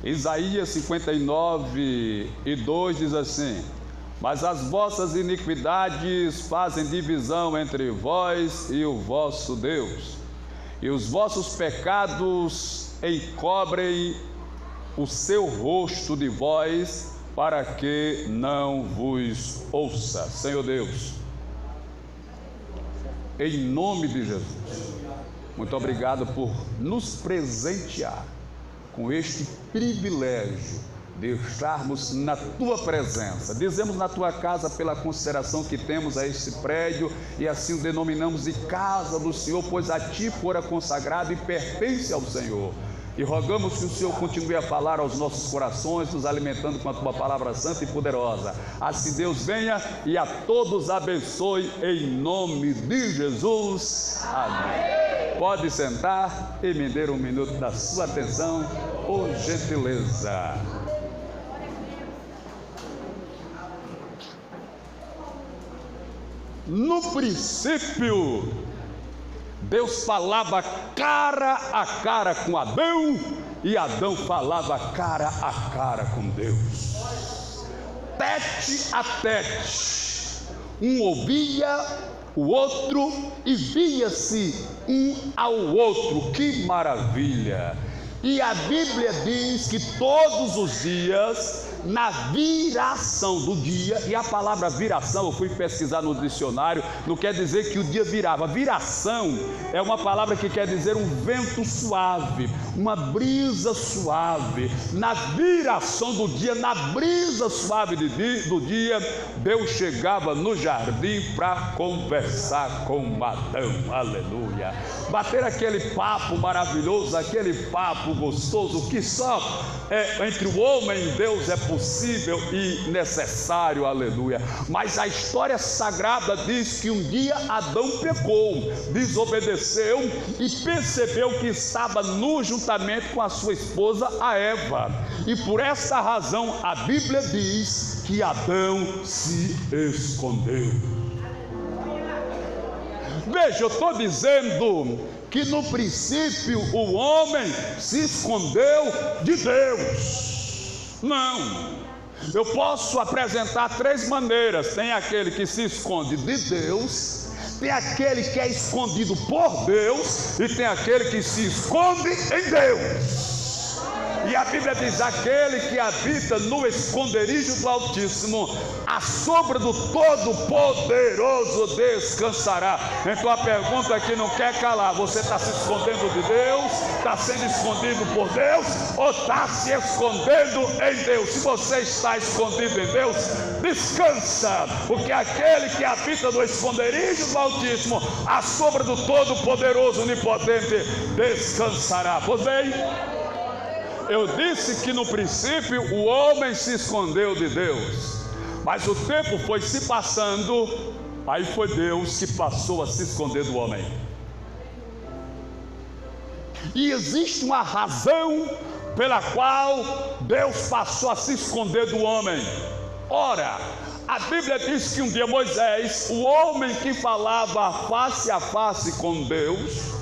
Isaías 59:2 diz assim: mas as vossas iniquidades fazem divisão entre vós e o vosso Deus, e os vossos pecados encobrem o seu rosto de vós, para que não vos ouça. Senhor Deus, em nome de Jesus, muito obrigado por nos presentear com este privilégio de estarmos na Tua presença. Dizemos na Tua casa pela consideração que temos a este prédio, e assim o denominamos de casa do Senhor, pois a Ti fora consagrado e pertence ao Senhor. E rogamos que o Senhor continue a falar aos nossos corações, nos alimentando com a Tua palavra santa e poderosa. Assim Deus venha e a todos abençoe em nome de Jesus. Amém. Pode sentar e me dar um minuto da sua atenção, por gentileza. No princípio, Deus falava cara a cara com Adão, e Adão falava cara a cara com Deus, tete a tete. Um ouvia o outro e via-se um ao outro. Que maravilha! E a Bíblia diz que todos os dias, na viração do dia, e a palavra viração, eu fui pesquisar no dicionário, não quer dizer que o dia virava. Viração é uma palavra que quer dizer um vento suave, uma brisa suave. Na viração do dia, na brisa suave do dia, Deus chegava no jardim para conversar com Adão. Aleluia! Bater aquele papo maravilhoso, aquele papo gostoso que só entre o homem e Deus é possível e necessário. Aleluia! Mas a história sagrada diz que um dia Adão pecou, desobedeceu e percebeu que estava nu juntamente com a sua esposa, a Eva. E por esta razão a Bíblia diz que Adão se escondeu. Veja, eu estou dizendo que no princípio o homem se escondeu de Deus. Não, eu posso apresentar três maneiras: tem aquele que se esconde de Deus, tem aquele que é escondido por Deus, e tem aquele que se esconde em Deus. E a Bíblia diz: aquele que habita no esconderijo do Altíssimo, à sombra do Todo-Poderoso descansará. Então a pergunta que não quer calar: você está se escondendo de Deus? Está sendo escondido por Deus? Ou está se escondendo em Deus? Se você está escondido em Deus, descansa, porque aquele que habita no esconderijo do Altíssimo, à sombra do Todo-Poderoso Onipotente, descansará. Pois bem, eu disse que no princípio o homem se escondeu de Deus, mas o tempo foi se passando, aí foi Deus que passou a se esconder do homem. E existe uma razão pela qual Deus passou a se esconder do homem. Ora, a Bíblia diz que um dia Moisés, o homem que falava face a face com Deus,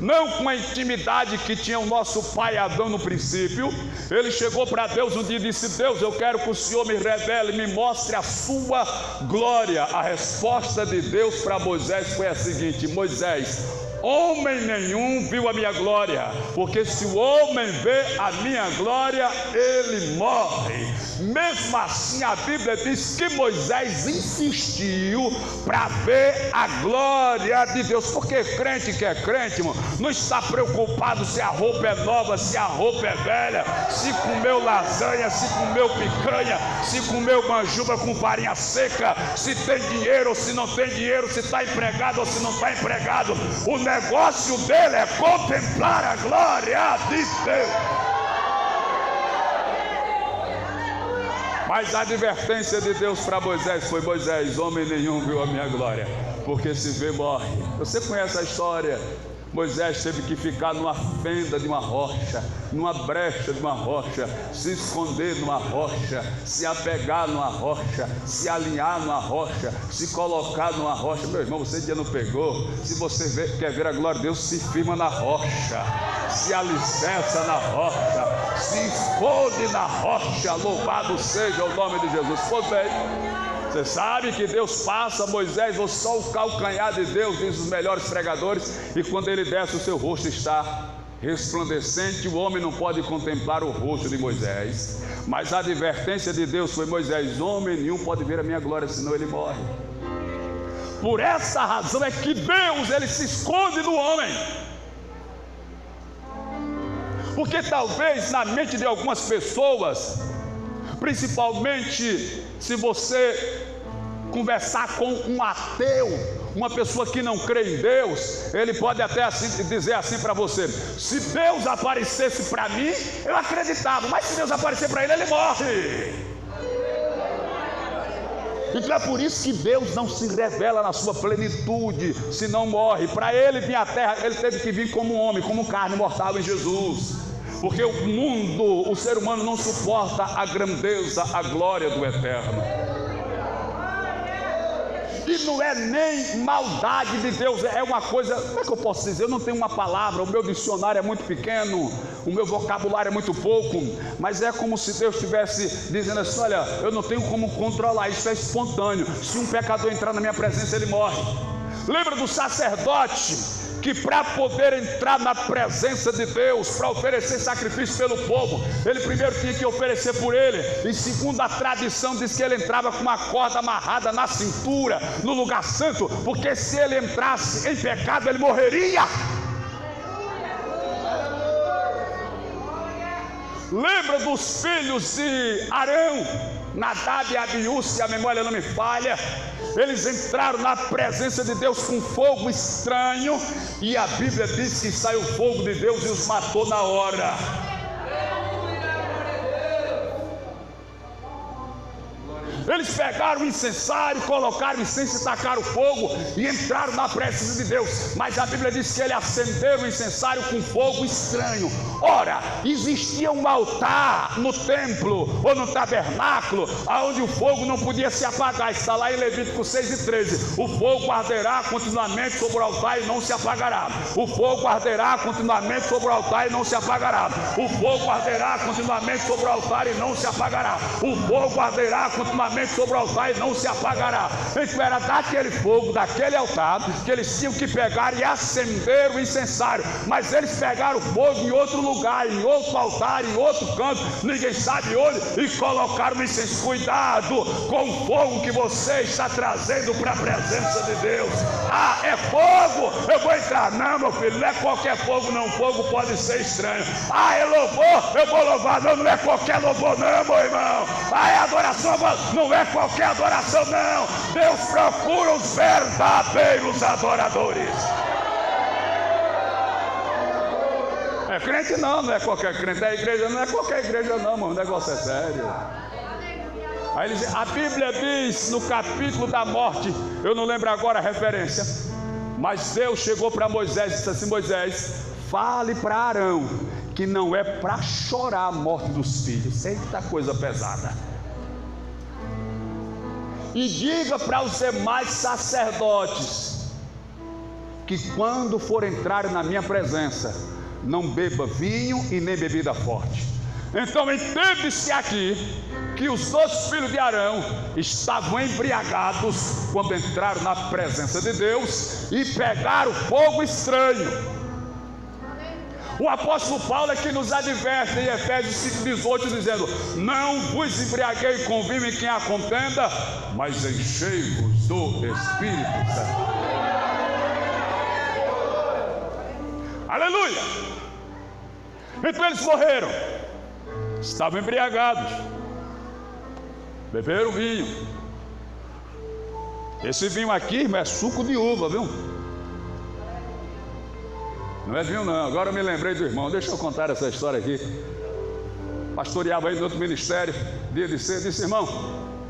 não com a intimidade que tinha o nosso pai Adão no princípio, ele chegou para Deus um dia e disse: Deus, eu quero que o Senhor me revele, me mostre a sua glória. A resposta de Deus para Moisés foi a seguinte: Moisés, homem nenhum viu a minha glória, porque se o homem vê a minha glória, ele morre. Mesmo assim, a Bíblia diz que Moisés insistiu para ver a glória de Deus, porque crente que é crente, irmão, não está preocupado se a roupa é nova, se a roupa é velha, se comeu lasanha, se comeu picanha, se comeu manjuba com farinha seca, se tem dinheiro ou se não tem dinheiro, se está empregado ou se não está empregado. O negócio dele é contemplar a glória de Deus. Mas a advertência de Deus para Moisés foi: Moisés, homem nenhum viu a minha glória, porque se vê, morre. Você conhece a história? Moisés teve que ficar numa fenda de uma rocha, numa brecha de uma rocha, se esconder numa rocha, se apegar numa rocha, se alinhar numa rocha, se colocar numa rocha. Meu irmão, você ainda não pegou? Se você quer ver a glória de Deus, se firma na rocha, se alicerça na rocha, se esconde na rocha. Louvado seja o nome de Jesus. Pois bem, você sabe que Deus passa, Moisés, ou só o calcanhar de Deus, diz os melhores pregadores, e quando ele desce, o seu rosto está resplandecente. O homem não pode contemplar o rosto de Moisés, mas a advertência de Deus foi: Moisés, homem nenhum pode ver a minha glória, senão ele morre. Por essa razão é que Deus, ele se esconde do homem, porque talvez na mente de algumas pessoas, principalmente se você conversar com um ateu, uma pessoa que não crê em Deus, ele pode até assim, dizer assim para você: se Deus aparecesse para mim, eu acreditava, mas se Deus aparecer para ele, ele morre. Então é por isso que Deus não se revela na sua plenitude, se não morre. Para ele vir à terra, ele teve que vir como homem, como carne mortal em Jesus, porque o mundo, o ser humano não suporta a grandeza, a glória do Eterno. E não é nem maldade de Deus, é uma coisa, como é que eu posso dizer? Eu não tenho uma palavra, o meu dicionário é muito pequeno, o meu vocabulário é muito pouco, mas é como se Deus estivesse dizendo assim: olha, eu não tenho como controlar, isso é espontâneo. Se um pecador entrar na minha presença, ele morre. Lembra do sacerdote que para poder entrar na presença de Deus, para oferecer sacrifício pelo povo, ele primeiro tinha que oferecer por ele, e segundo a tradição diz que ele entrava com uma corda amarrada na cintura, no lugar santo, porque se ele entrasse em pecado, ele morreria. Lembra dos filhos de Arão, Nadab e Abiú, se a memória não me falha? Eles entraram na presença de Deus com fogo estranho, e a Bíblia diz que saiu fogo de Deus e os matou na hora. Eles pegaram o incensário, colocaram incenso e tacaram fogo e entraram na presença de Deus. Mas a Bíblia diz que ele acendeu o incensário com fogo estranho. Ora, existia um altar no templo ou no tabernáculo, onde o fogo não podia se apagar. Está lá em Levítico 6:13. O fogo arderá continuamente sobre o altar e não se apagará. O fogo arderá continuamente sobre o altar e não se apagará. O fogo arderá continuamente sobre o altar e não se apagará. O fogo arderá continuamente sobre o altar e não se apagará. Então era daquele fogo, daquele altar, que eles tinham que pegar e acender o incensário. Mas eles pegaram fogo em outro lugar, em outro altar, em outro canto, ninguém sabe onde, e colocaram o incenso. Cuidado com o fogo que você está trazendo para a presença de Deus. Ah, é fogo, eu vou entrar. Não, meu filho, não é qualquer fogo não. Fogo pode ser estranho. Ah, é louvor, eu vou louvar. Não, não é qualquer louvor não, meu irmão. Ah, é adoração, não é qualquer adoração não. Deus procura os verdadeiros adoradores. É crente não, não é qualquer crente. É igreja, não é qualquer igreja não, mano. O negócio é sério. Aí a Bíblia diz no capítulo da morte, eu não lembro agora a referência, mas Deus chegou para Moisés e disse assim: Moisés, fale para Arão que não é para chorar a morte dos filhos. Eita coisa pesada. E diga para os demais sacerdotes que quando for entrar na minha presença, não beba vinho e nem bebida forte. Então entende-se aqui que os dois filhos de Arão estavam embriagados quando entraram na presença de Deus e pegaram fogo estranho. O apóstolo Paulo é que nos adverte em Efésios 5,18, dizendo: não vos embriaguei com vinho em quem há contenda, mas enchei-vos do Espírito Santo. Aleluia! Então eles morreram, estavam embriagados, beberam vinho. Esse vinho aqui, irmão, é suco de uva, viu? Não é vinho não. Agora eu me lembrei do irmão. Deixa eu contar essa história aqui. Pastoreava aí no outro ministério, dia de ceia. Disse: irmão,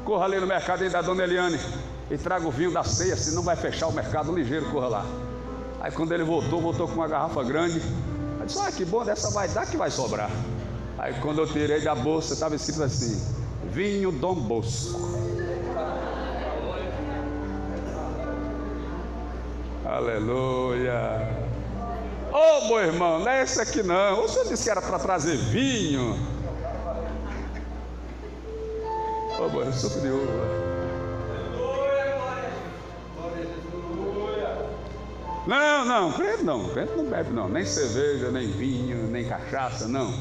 corra ali no mercado aí da dona Eliane e traga o vinho da ceia, senão vai fechar o mercado ligeiro, corra lá. Aí quando ele voltou com uma garrafa grande. Eu disse: que bom, dessa vai dar que vai sobrar. Aí quando eu tirei da bolsa, estava escrito assim: vinho Dom Bosco. Aleluia. Ô, meu irmão, não é esse aqui não. O senhor disse que era para trazer vinho. Ô, meu, eu sou curioso. Não, crente não bebe não, nem cerveja, nem vinho, nem cachaça, não.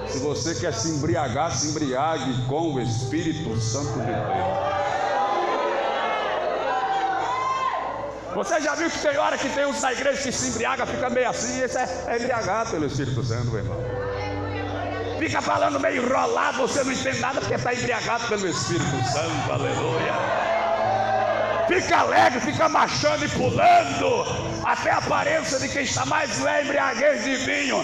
Se você quer se embriagar, se embriague com o Espírito Santo de Deus. Você já viu que tem hora que tem uns na igreja que se embriaga, fica meio assim, esse é embriagado pelo Espírito Santo, meu irmão. Fica falando meio enrolado, você não entende nada porque está embriagado pelo Espírito Santo, aleluia. Fica alegre, fica marchando e pulando, até a aparência de quem está mais embriaguez de vinho,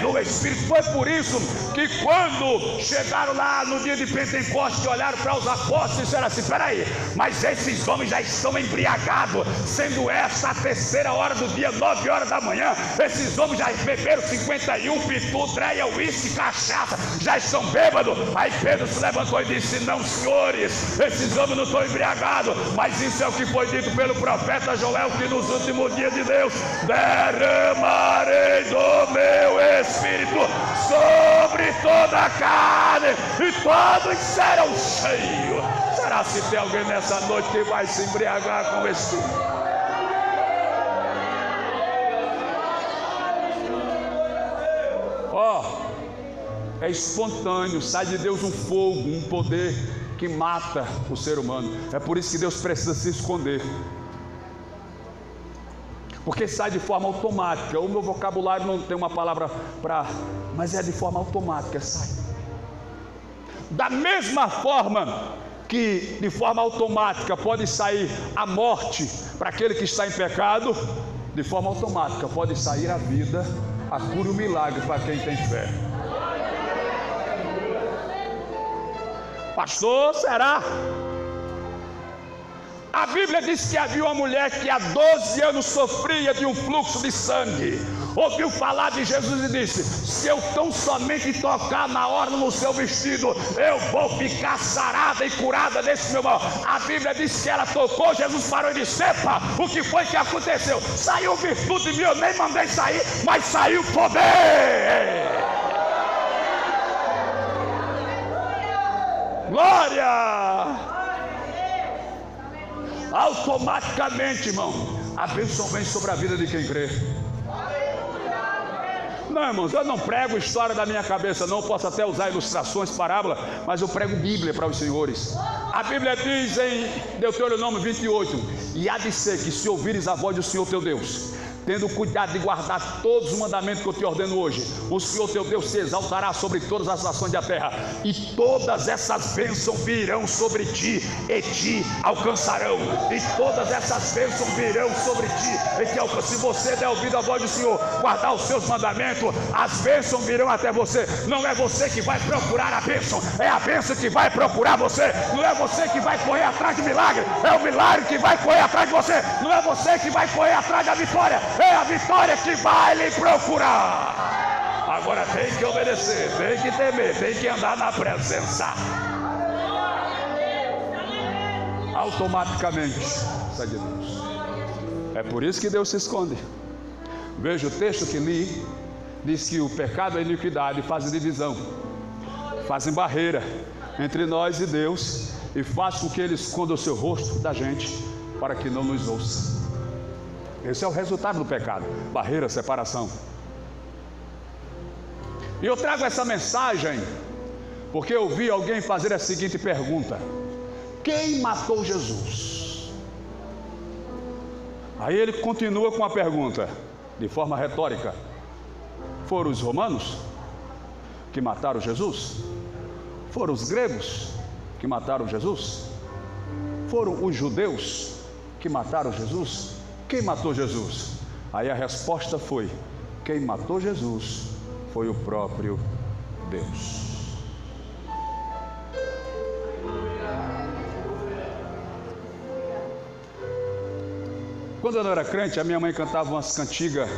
do Espírito. Foi por isso que quando chegaram lá no dia de Pentecostes, olharam para os apóstolos e disseram assim: peraí, mas esses homens já estão embriagados, sendo essa a terceira hora do dia, 9 horas da manhã, esses homens já beberam 51, pitu, dreia, uísque, cachaça, já estão bêbados. Aí Pedro se levantou e disse: não, senhores, esses homens não estão embriagados, mas isso é o que foi dito pelo profeta Joel, que nos últimos dias de Deus derramarei do meu Espírito sobre toda a carne, e todos serão cheios. Será se tem alguém nessa noite que vai se embriagar com o Espírito? É espontâneo, sai de Deus um fogo, um poder que mata o ser humano. É por isso que Deus precisa se esconder, porque sai de forma automática. O meu vocabulário não tem uma palavra para, mas é de forma automática, sai. Da mesma forma que de forma automática pode sair a morte para aquele que está em pecado, de forma automática pode sair a vida, a cura e o milagre para quem tem fé. Pastor, será? A Bíblia diz que havia uma mulher que há 12 anos sofria de um fluxo de sangue. Ouviu falar de Jesus e disse: se eu tão somente tocar na orla no seu vestido, eu vou ficar sarada e curada desse meu mal. A Bíblia diz que ela tocou, Jesus parou e disse: epa, o que foi que aconteceu? Saiu virtude minha, eu nem mandei sair, mas saiu poder. Glória! Automaticamente, irmão, a bênção vem sobre a vida de quem crê. Não, irmãos, eu não prego história da minha cabeça, não. Posso até usar ilustrações, parábola, mas eu prego Bíblia para os senhores. A Bíblia diz em Deuteronômio 28: e há de ser que, se ouvires a voz do Senhor teu Deus, tendo cuidado de guardar todos os mandamentos que eu te ordeno hoje, o Senhor teu Deus se exaltará sobre todas as nações da terra, e todas essas bênçãos virão sobre ti e te alcançarão. E todas essas bênçãos virão sobre ti e te alcançarão. Se você der ouvido à voz do Senhor, guardar os seus mandamentos, as bênçãos virão até você. Não é você que vai procurar a bênção, é a bênção que vai procurar você. Não é você que vai correr atrás de milagre, é o milagre que vai correr atrás de você. Não é você que vai correr atrás da vitória, é a vitória que vai lhe procurar. Agora tem que obedecer, tem que temer, tem que andar na presença. Automaticamente sai de Deus. É por isso que Deus se esconde. Veja o texto que li, diz que o pecado e a iniquidade fazem divisão, fazem barreira entre nós e Deus, e faz com que Ele esconda o seu rosto da gente para que não nos ouça. Esse é o resultado do pecado: barreira, separação. E eu trago essa mensagem porque eu vi alguém fazer a seguinte pergunta: quem matou Jesus? Aí ele continua com a pergunta de forma retórica: foram os romanos que mataram Jesus? Foram os gregos que mataram Jesus? Foram os judeus que mataram Jesus? Quem matou Jesus? Aí a resposta foi: quem matou Jesus foi o próprio Deus. Quando eu não era crente, a minha mãe cantava umas cantigas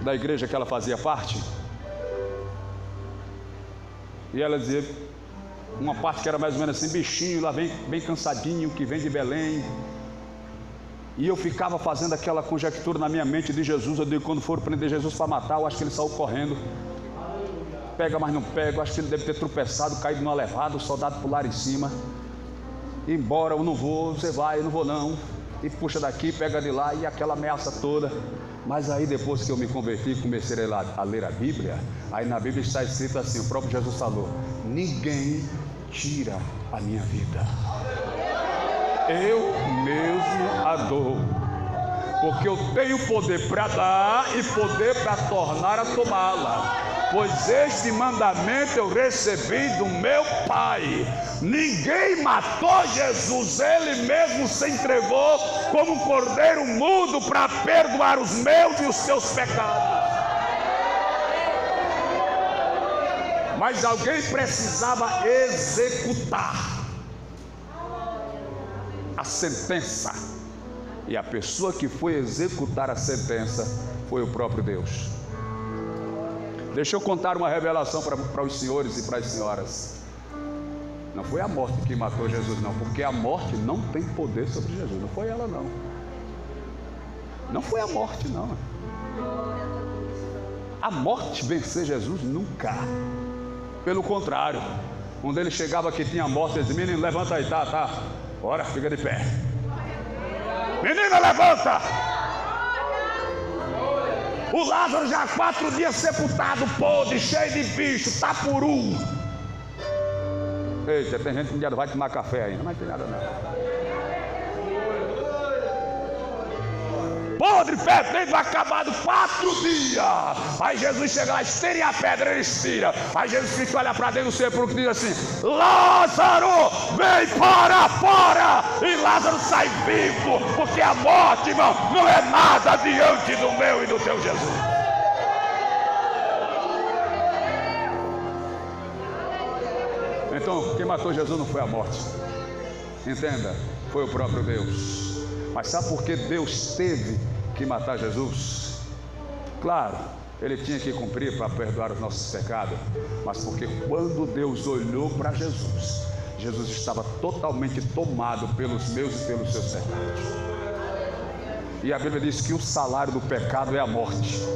da igreja que ela fazia parte, e ela dizia uma parte que era mais ou menos assim: bichinho lá vem bem cansadinho, que vem de Belém, E eu ficava fazendo aquela conjectura na minha mente de Jesus. Eu digo, quando for prender Jesus para matar, eu acho que ele saiu correndo. Pega, mas não pega. Eu acho que ele deve ter tropeçado, caído numa levada, o soldado pular em cima. Embora, eu não vou, você vai, eu não vou não. E puxa daqui, pega de lá, e aquela ameaça toda. Mas aí depois que eu me converti, comecei a ler a Bíblia. Aí na Bíblia está escrito assim, o próprio Jesus falou: ninguém tira a minha vida, eu mesmo a dou, porque eu tenho poder para dar e poder para tornar a tomá-la. Pois este mandamento eu recebi do meu Pai. Ninguém matou Jesus, ele mesmo se entregou como um cordeiro mudo para perdoar os meus e os seus pecados. Mas alguém precisava executar a sentença, e a pessoa que foi executar a sentença foi o próprio Deus. Deixa eu contar uma revelação para os senhores e para as senhoras. Não foi a morte que matou Jesus, não, porque a morte não tem poder sobre Jesus. Não foi ela, não. Não foi a morte, não. A morte vencer Jesus nunca. Pelo contrário, quando ele chegava que tinha morte, ele dizia: menino, levanta aí, tá. Bora, fica de pé. Menina, levanta! O Lázaro já há 4 dias sepultado, podre, cheio de bicho, tapuru. Eita, tem gente que já vai tomar café ainda, não tem nada não. Podre, fedendo, acabado, 4 dias. Aí Jesus chega lá, estirem a pedra, ele estira. Aí Jesus Cristo olha para dentro do sepulcro e diz assim: Lázaro, vem para fora. E Lázaro sai vivo, porque a morte, irmão, não é nada diante do meu e do teu Jesus. Então, quem matou Jesus não foi a morte, entenda, foi o próprio Deus. Mas sabe por que Deus teve que matar Jesus? Claro, ele tinha que cumprir para perdoar os nossos pecados, mas porque quando Deus olhou para Jesus, Jesus estava totalmente tomado pelos meus e pelos seus pecados. E a Bíblia diz que o salário do pecado é a morte.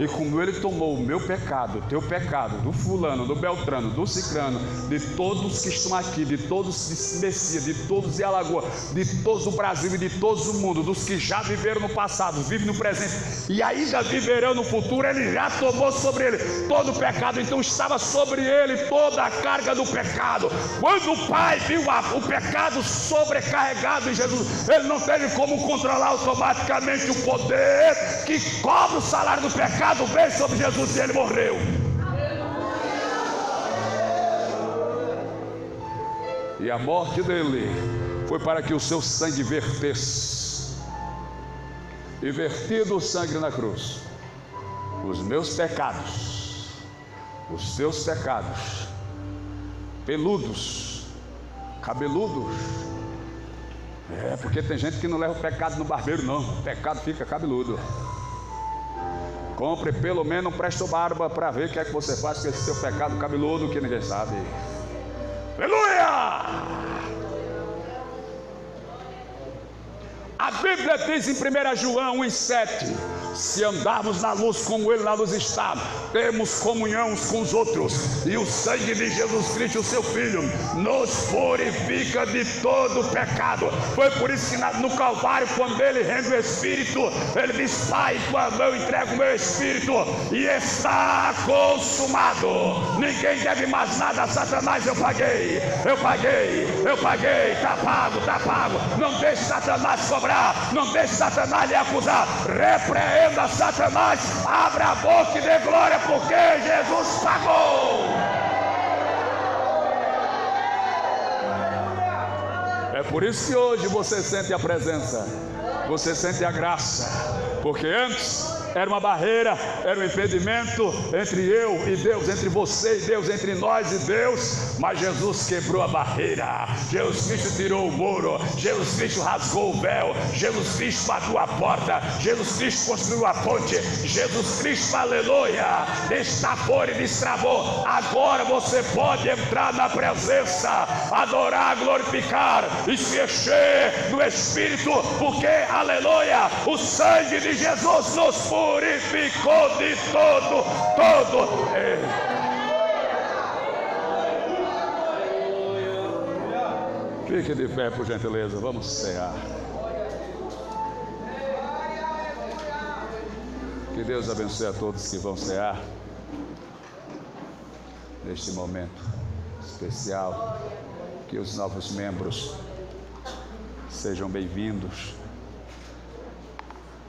E como ele tomou o meu pecado, o teu pecado, do fulano, do beltrano, do cicrano, de todos que estão aqui, de todos de Messias, de todos de Alagoas, de todos do Brasil e de todos do mundo, dos que já viveram no passado, vivem no presente e ainda viverão no futuro, ele já tomou sobre ele todo o pecado. Então estava sobre ele toda a carga do pecado. Quando o Pai viu o pecado sobrecarregado em Jesus, ele não teve como controlar automaticamente o poder que cobra o salário do pecado. Veio sobre Jesus e ele morreu. E a morte dele foi para que o seu sangue vertesse. E vertido o sangue na cruz, os meus pecados, os seus pecados, peludos, cabeludos. Porque tem gente que não leva o pecado no barbeiro, não. O pecado fica cabeludo. Compre pelo menos um presto barba para ver o que é que você faz com esse seu pecado cabeludo que ninguém sabe. Aleluia! A Bíblia diz em 1 João 1,7: se andarmos na luz como ele na luz está, temos comunhão uns com os outros, e o sangue de Jesus Cristo, o seu Filho, nos purifica de todo pecado. Foi por isso que no Calvário, quando ele rende o Espírito, ele diz: Pai, quando eu entrego o meu Espírito, e está consumado. Ninguém deve mais nada a Satanás. Eu paguei, está pago. Não deixe Satanás cobrar, não deixe Satanás lhe acusar. Repreenda Satanás, abra a boca e dê glória, porque Jesus pagou. É por isso que hoje você sente a presença, você sente a graça, porque antes era uma barreira, era um impedimento entre eu e Deus, entre você e Deus, entre nós e Deus, mas Jesus quebrou a barreira, Jesus Cristo tirou o muro, Jesus Cristo rasgou o véu, Jesus Cristo abriu a porta, Jesus Cristo construiu a ponte, Jesus Cristo, aleluia, destapou e destravou. Agora você pode entrar na presença, adorar, glorificar e se encher do Espírito, porque, aleluia, o sangue de Jesus nos purificou de todo. Fique de pé, por gentileza, vamos cear. Que Deus abençoe a todos que vão cear neste momento especial. Que os novos membros sejam bem-vindos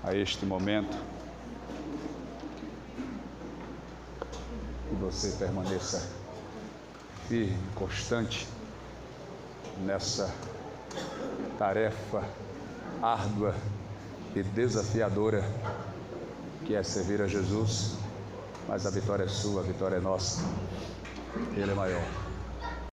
a este momento. Que você permaneça firme, constante nessa tarefa árdua e desafiadora que é servir a Jesus, mas a vitória é sua, a vitória é nossa. Ele é maior.